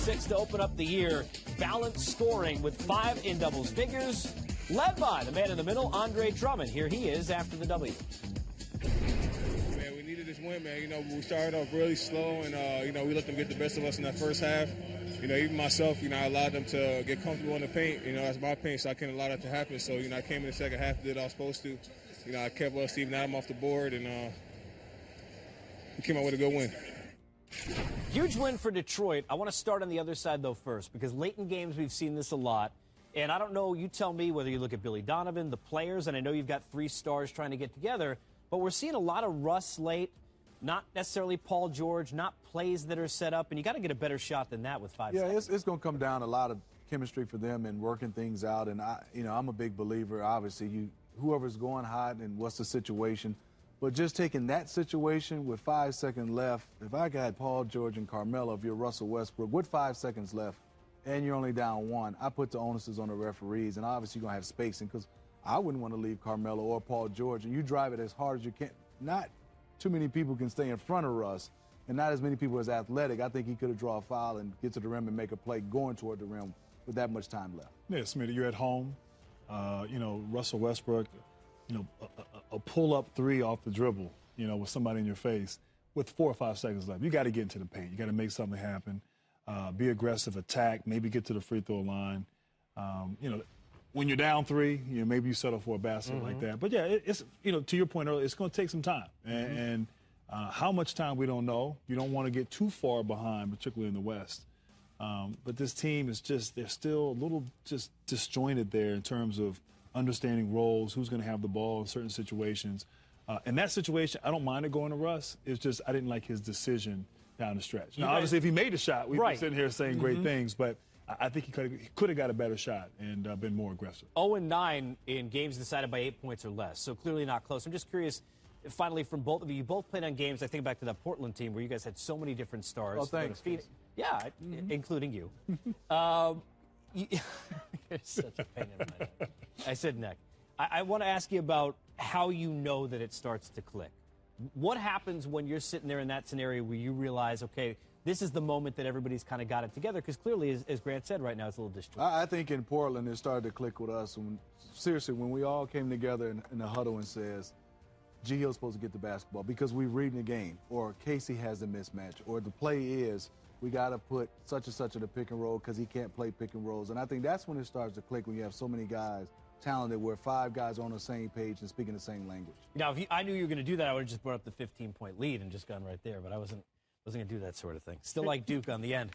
26 to open up the year. Balanced scoring with 5 in doubles figures, led by the man in the middle, Andre Drummond. Here he is after the W. Man, we needed this win, man. You know, we started off really slow, and, you know, we let them get the best of us in that first half. You know, even myself, you know, I allowed them to get comfortable in the paint. You know, that's my paint, so I couldn't allow that to happen. So, you know, I came in the second half, did what I was supposed to. You know, I kept Steven Adams off the board, and we came out with a good win. Huge win for Detroit. I want to start on the other side, though, first, because late in games we've seen this a lot. And I don't know, you tell me whether you look at Billy Donovan, the players, and I know you've got 3 stars trying to get together, but we're seeing a lot of rust late, not necessarily Paul George, not plays that are set up, and you got to get a better shot than that with 5 seconds. Yeah, it's going to come down a lot of chemistry for them and working things out. And I'm a big believer. Obviously, whoever's going hot and what's the situation, but just taking that situation with 5 seconds left. If I got Paul George and Carmelo, if you're Russell Westbrook with 5 seconds left, and you're only down 1, I put the onus on the referees, and obviously you're going to have spacing because I wouldn't want to leave Carmelo or Paul George, and you drive it as hard as you can. Not too many people can stay in front of Russ, and not as many people as athletic. I think he could have drawn a foul and get to the rim and make a play going toward the rim with that much time left. Yeah, Smitty, you're at home. You know, Russell Westbrook, you know, a pull-up 3 off the dribble, you know, with somebody in your face with 4 or 5 seconds left. You got to get into the paint. You got to make something happen. Be aggressive, attack, maybe get to the free throw line. You know, when you're down 3, you know, maybe you settle for a basket like that. But yeah, it's, you know, to your point earlier, it's going to take some time. And how much time, we don't know. You don't want to get too far behind, particularly in the West. But this team is just, they're still a little just disjointed there in terms of understanding roles, who's going to have the ball in certain situations. In that situation, I don't mind it going to Russ. It's just I didn't like his decision down the stretch. Now, obviously, if he made a shot, we'd be sitting here saying great things, but I think he could have got a better shot and been more aggressive. 0-9 in games decided by 8 points or less, so clearly not close. I'm just curious, finally, from both of you, you both played on games, I think back to that Portland team where you guys had so many different stars. Oh, thanks. Yeah, including you. It's such a pain in my neck. I said neck. I want to ask you about how you know that it starts to click. What happens when you're sitting there in that scenario where you realize, okay, this is the moment that everybody's kind of got it together? Because clearly, as Grant said, right now it's a little disjointed. I think in Portland it started to click with us. Seriously, when we all came together in the huddle and says, G Hill's supposed to get the basketball because we're reading the game, or Casey has a mismatch, or the play is we got to put such and such in the pick and roll because he can't play pick and rolls. And I think that's when it starts to click, when you have so many guys talented, where 5 guys are on the same page and speaking the same language. Now, if I knew you were going to do that, I would have just brought up the 15-point lead and just gone right there, but I wasn't going to do that sort of thing. Still like Duke on the end.